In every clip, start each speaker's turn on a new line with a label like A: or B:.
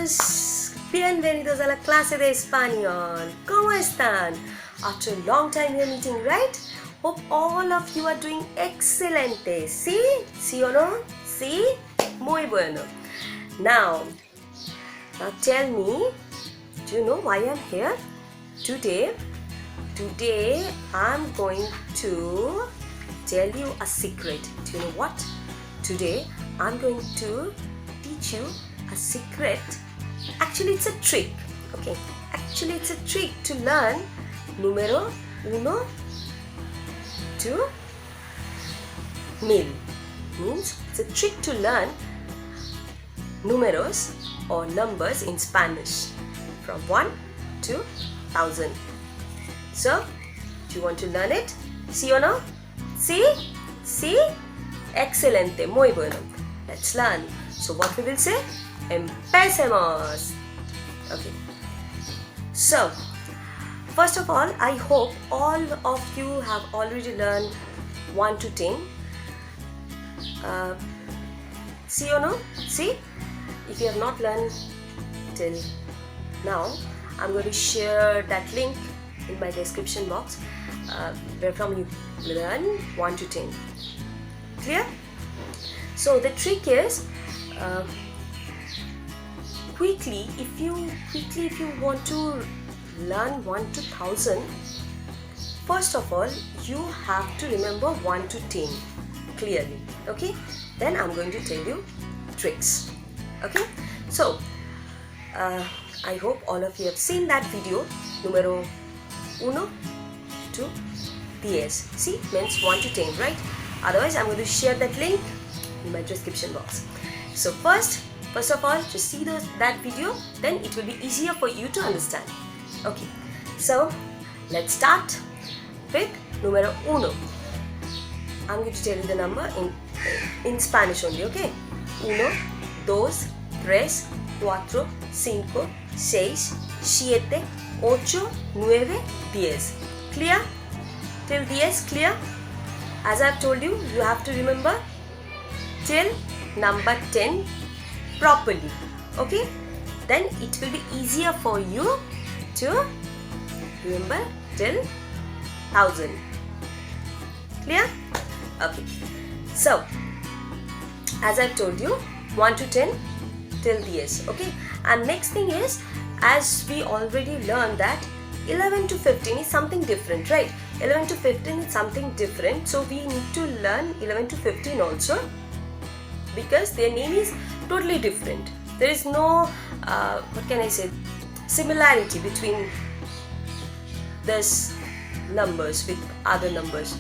A: Chicos, bienvenidos a la clase de español. ¿Cómo están? After a long time we are meeting, right? Hope all of you are doing excelente. ¿Sí? ¿Sí o no? ¿Sí? Muy bueno. Now tell me, do you know why I'm here? Today I'm going to tell you a secret. Do you know what? Today I'm going to teach you a secret. Actually it's a trick. Okay, actually it's a trick to learn número 1 to 1000. Means it's a trick to learn números or numbers in Spanish from 1 to 1000. So, do you want to learn it? ¿Sí o no? ¿Sí? ¿Sí? Excelente, muy bueno. Let's learn. So what we will say? Empecemos. Okay. So, first of all, I hope all of you have already learned 1 to 10. ¿Sí o no? ¿Sí? If you have not learned till now, I'm going to share that link in my description box where from you learn 1 to 10. Clear? So the trick is quickly if you want to learn 1 to 1000, first of all you have to remember 1 to 10 clearly. Okay, then I'm going to tell you tricks. Okay, so I hope all of you have seen that video, número 1 to 10. See, means 1 to 10, right? Otherwise I'm going to share that link in my description box. So first of all, just see that video, then it will be easier for you to understand. Okay, so let's start with número 1. I'm going to tell you the number in Spanish only, okay? 1, 2, 3, 4, 5, 6, 7, 8, 9, 10. Clear? Till 10, clear? As I've told you, you have to remember till number 10 properly. Okay? Then it will be easier for you to remember till 1000. Clear? Okay. So, as I've told you, 1 to 10 till 10. Okay? And next thing is, as we already learned that 11 to 15 is something different, right? 11 to 15 is something different. So we need to learn 11 to 15 also, because their name is totally different. There is no, what can I say, similarity between these numbers with other numbers.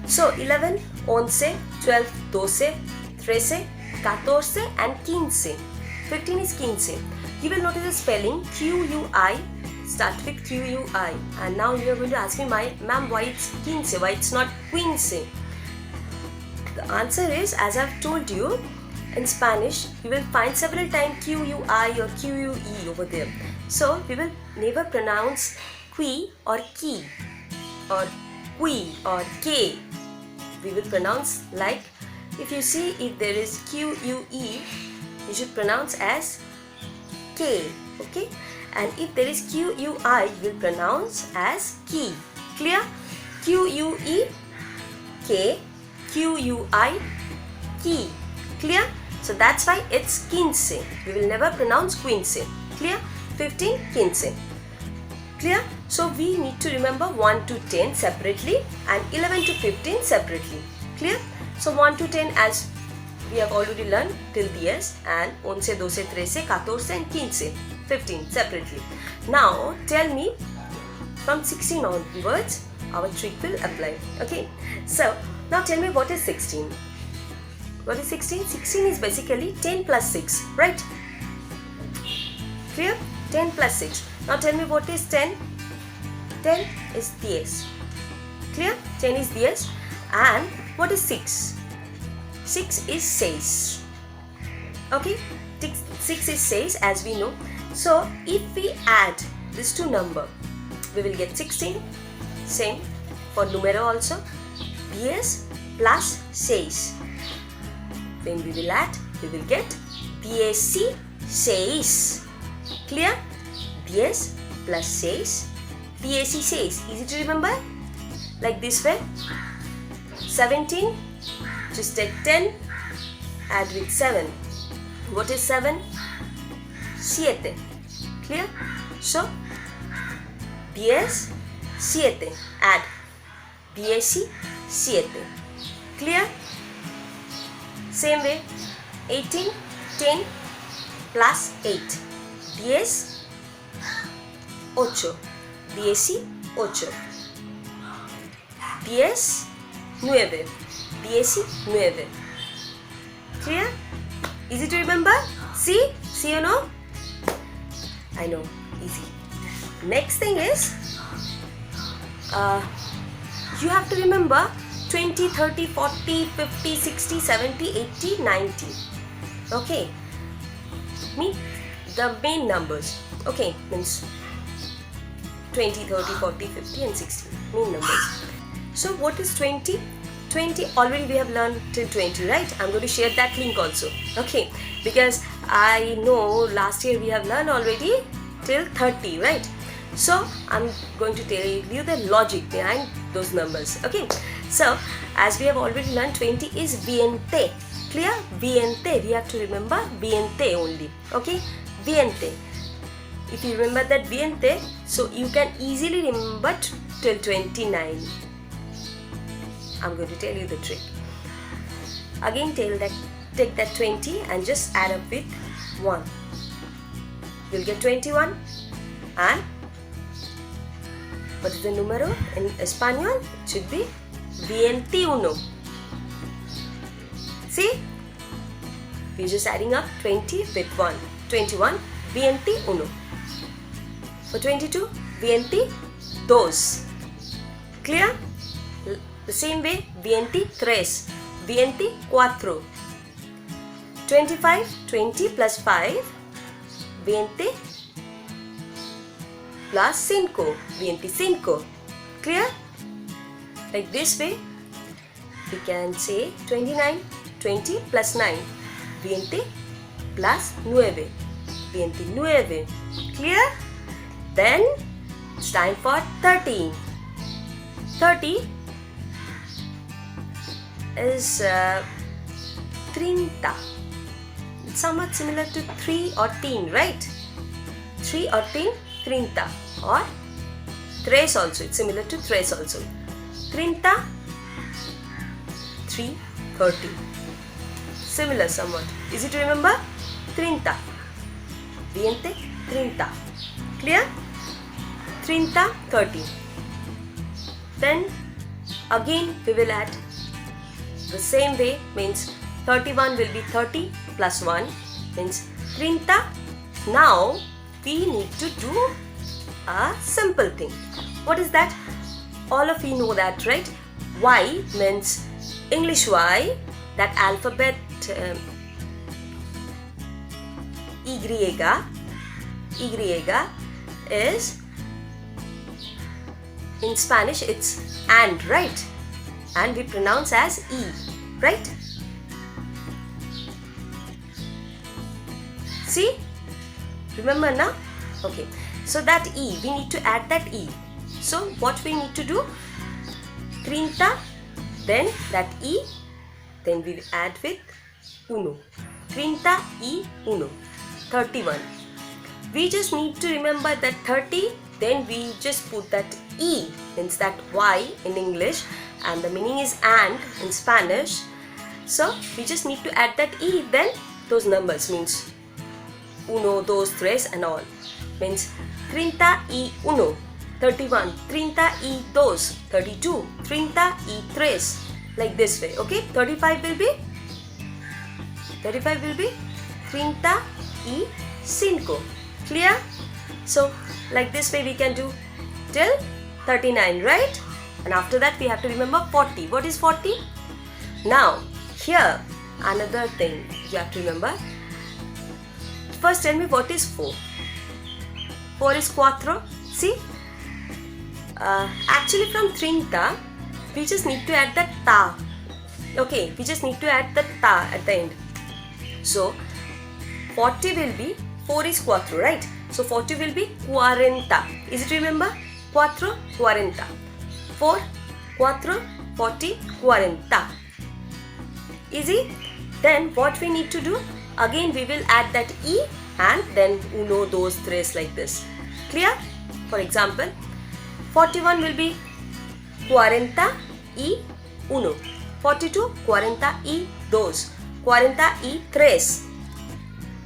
A: So 11, 11, 12, 12, 13, 14 and 15. 15 is 15. You will notice the spelling Q-U-I, start with Q-U-I. And now you are going to ask me, ma'am, why it's 15? Why it's not 15? The answer is, as I've told you, in Spanish, you will find several times Q-U-I or Q-U-E over there. So, we will never pronounce qui or ki or qui or k. We will pronounce like, if you see if there is Q-U-E, you should pronounce as k, okay? And if there is Q-U-I, you will pronounce as ki. Clear? Q-U-E, k, Q-U-I, ki. Clear? So that's why it's 15. We will never pronounce 15. Clear? 15, 15. Clear? So we need to remember 1 to 10 separately and 11 to 15 separately. Clear? So 1 to 10 as we have already learned till 10 and 11, 12, 13, 14 and 15 separately. Now tell me from 16 onwards our trick will apply. Okay. So now tell me what is 16. What is 16? 16 is basically 10 plus 6, right? Clear? 10 plus 6. Now tell me what is 10? 10 is 10. Clear? 10 is 10. And what is 6? 6 is 6. Okay? 6 is 6 as we know. So if we add these two numbers, we will get 16. Same for numero also. 10 plus 6. When we will add, we will get 10 Seis. Clear? 10 plus 6. PAC 6. Easy to remember? Like this way. 17. Just take 10. Add with 7. What is 7? 7. Clear? So, 10, 7. Add. PAC 7. Clear? Same way. 18, 10 plus 8. 10, 8. PAC 8. 10, 9. PAC 9. Clear? Easy to remember? See? See or no? I know. Easy. Next thing is, you have to remember 20, 30, 40, 50, 60, 70, 80, 90. Okay. The main numbers. Okay. Means 20, 30, 40, 50 and 60. Main numbers. So what is 20? 20 already we have learned till 20, right? I'm going to share that link also. Okay. Because I know last year we have learned already till 30, right? So I'm going to tell you the logic behind those numbers. Okay. So as we have already learned, 20 is 20. Clear? 20. We have to remember 20 only. Okay. 20. If you remember that 20, so you can easily remember till 29. I'm going to tell you the trick. Again, take that 20 and just add up with 1. You'll get 21. And what is the numero in Espanol? It should be 21. See? We're just adding up 20 with 1. 21, 21. For 22, 22. Clear? The same way, 23, 24. 25, 20 plus 5, 20 plus 5, 25. Clear? Like this way, we can say 29, 20 plus 9, 20 plus 9, 29. Clear? Then it's time for 30. 30 is 30. It's somewhat similar to 3 or teen, right? 3 or teen, 30. Or tres also, it's similar to tres also. 30, 3, 30. Similar somewhat. Easy to remember? 30. 30. Clear? 30, 30. Then again we will add the same way, means 31 will be 30 plus 1 means 30. Now we need to do a simple thing. What is that? All of you know that, right? Y means English Y, that alphabet Y is, in Spanish it's and, right? And we pronounce as E, right? See? Remember now? Okay. So that E, we need to add that E. So what we need to do? 30, then that E, then we add with 1. 30 y 1. 31. We just need to remember that 30, then we just put that E, means that Y in English, and the meaning is and in Spanish. So we just need to add that E, then those numbers means 1, 2, 3 and all. Means 30 y 1, 31, 30 y 2, 32, 30 y 3. Like this way, okay? 35 will be 30 y 5. Clear? So like this way we can do till 39, right? And after that we have to remember 40. What is 40? Now here another thing you have to remember. First tell me what is 4. 4 is 4. See? Actually from 30 we just need to add the ta. Okay, we just need to add the ta at the end. So 40 will be, 4 is 4, right? So 40 will be 40. Easy to remember? 4, 40. 4, 4, 40, 40. Easy? Then what we need to do? Again we will add that E and then uno, dos, tres like this. Clear? For example, 41 will be 40 y 1. 42, 40 y 2. 40 y 3.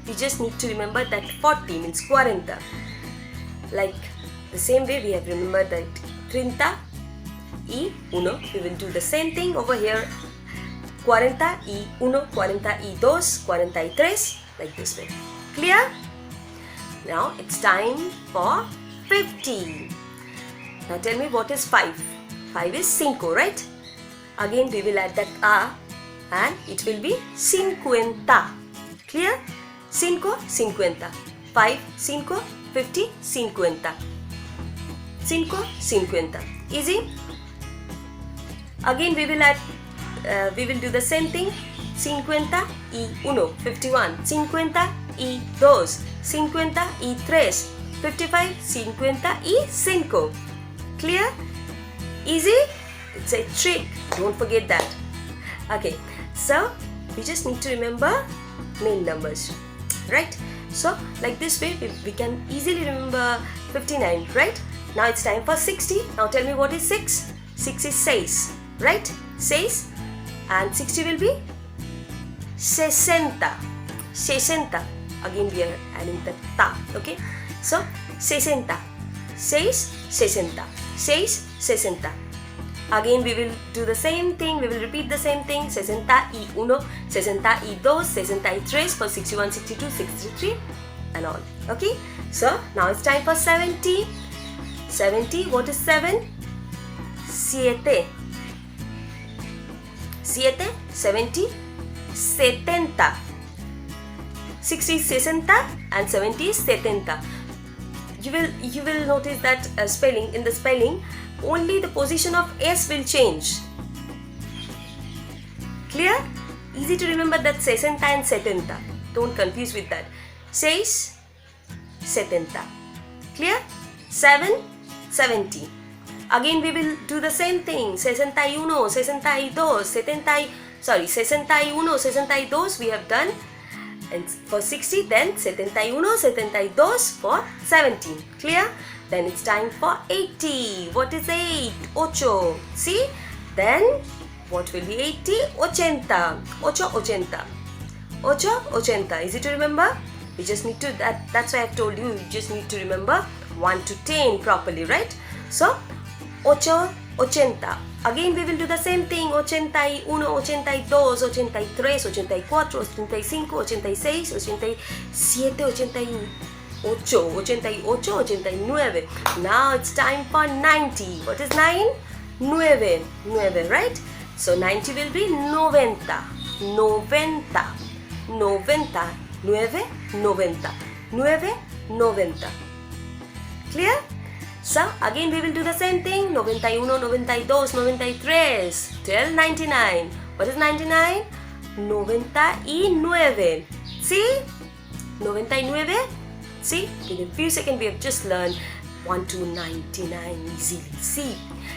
A: We just need to remember that 40 means 40. Like the same way we have remembered that 30 y 1. We will do the same thing over here. 40 y 1, 40 y 2, 40 y 3. Like this way. Clear? Now it's time for 50. Now tell me what is 5? 5 is 5, right? Again we will add that A and it will be 50. Clear? 5, 50. 5, 5, 50, 50. 5, 50. Easy? Again we will add, we will do the same thing. 50 y 1, 51. 50 y 2, 50 y 3. 55, 50 y 5. Clear? Easy? It's a trick. Don't forget that. Okay. So, we just need to remember main numbers. Right? So, like this way, we can easily remember 59. Right? Now it's time for 60. Now tell me what is 6? 6 is 6. Right? 6. And 60 will be 60. 60. Again we are adding the ta. Okay? So, 60. 6, 60. 6, 60. Again we will do the same thing. We will repeat the same thing. 60 y 1, 60 y 2, 63 for 61, 62, 63 and all. Okay? So, now it's time for 70. 70. What is 7? 7. 7, 70, 70. 60 is 60 and 70 is 70. You will notice that spelling, in the spelling only the position of S will change. Clear? Easy to remember that 60 and 70. Don't confuse with that. 6, 70. Clear? 7, 70. Again we will do the same thing. 61, 62, 61, 62 we have done. And for 60 then 71, 72 for 17. Clear? Then it's time for 80. What is 8? 8. See? Then what will be 80? 80. 8, 80. 8, 80. Easy to remember? You just need to, that's why I've told you, you just need to remember 1 to 10 properly, right? So 8, 80. Again we will do the same thing. 81, 82, 83, 84, 85, 86, 87, 88, 89. Now it's time for 90. What is 9? 9, right? So 90 will be 90. 90. 90. 90. Clear? So again we will do the same thing. 91, 92, 93 till 99. What is 99? 99. See? 99. See? In a few seconds we have just learned 1 to 99 easily. See?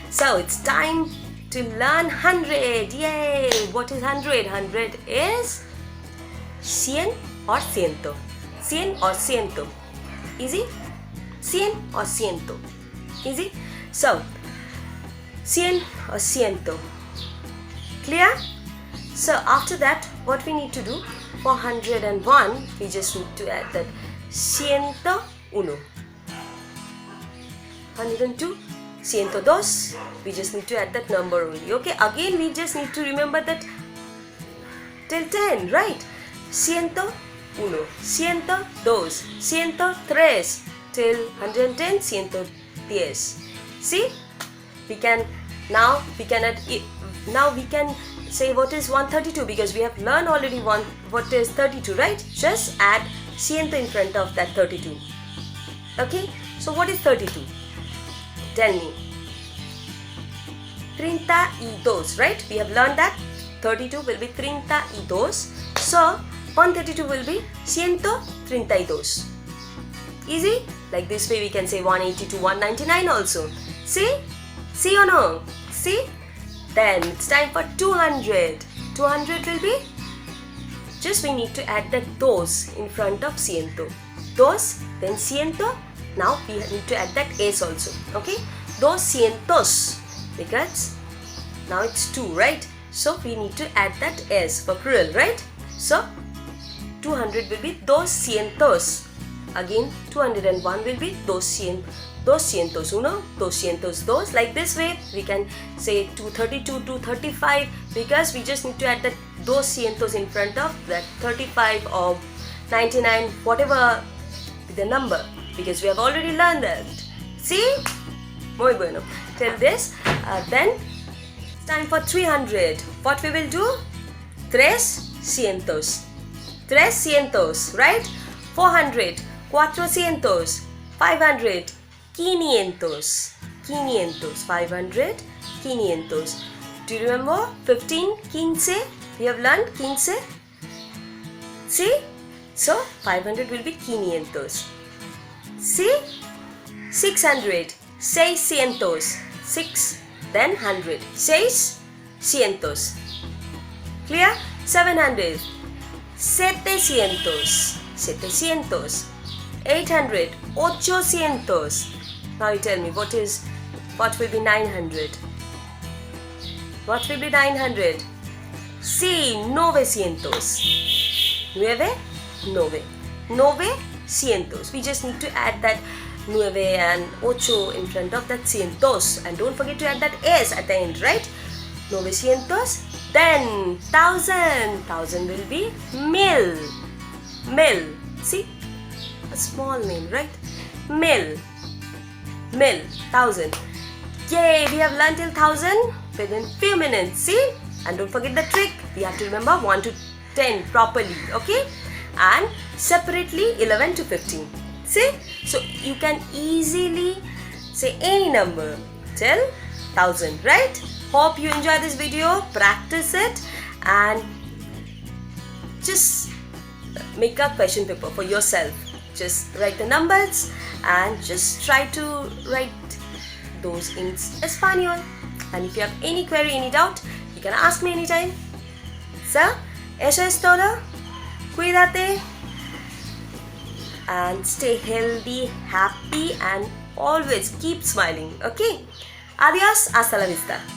A: So it's time to learn 100. Yay! What is 100? 100 is 100 or ciento. 100 or ciento. Easy? 100 or ciento. Easy? So, 100 or ciento. Clear? So, after that, what we need to do? For 101, we just need to add that 101. 102, 102, we just need to add that number only. Okay? Again, we just need to remember that till 10, right? 101, 102, 103, till 110, 110. See, we can now we can add it. Now we can say what is 132 because we have learned already what is 32, right? Just add ciento in front of that 32. Okay, so what is 32? Tell me. 32, right? We have learned that 32 will be 32. So 132 will be 132. Easy? Like this way we can say 180 to 199 also. See? See or no? See? Then it's time for 200. 200 will be, just we need to add the dos in front of ciento. Dos, then ciento. Now we need to add that s also. Okay? 200. Because now it's 2, right? So we need to add that s for plural, right? So 200 will be 200. Again 201 will be 200. 201, 202. Like this way we can say 232, 235, because we just need to add that 200 in front of that 35 or 99, whatever the number, because we have already learned that. See? Muy bueno. Till this, then it's time for 300. What we will do? 300. 300, right? 400. 400. 500. 500. 500. 500. Do you remember 15? 15? We have learned 15. See? So 500 will be 500. See? 600. 600. 6, then 100. 600. Clear? 700. 700. 700. 800. 800. Now you tell me what will be 900? What will be 900? Sí, 900. 900. We just need to add that 9 and 8 in front of that cientos, and don't forget to add that s at the end, right? 900. Then 1000. 1000 will be mil. Mil. See? A small name, right? Mil. 1000. Yay, we have learned till 1000 within few minutes. See? And don't forget the trick. We have to remember 1 to 10 properly, okay? And separately 11 to 15. See? So you can easily say any number till 1000, right? Hope you enjoy this video. Practice it and just make a question paper for yourself. Just write the numbers and just try to write those in Espanol. And if you have any query, any doubt, you can ask me anytime. So, eso es todo. Cuídate and stay healthy, happy, and always keep smiling. Okay? Adios, hasta la vista.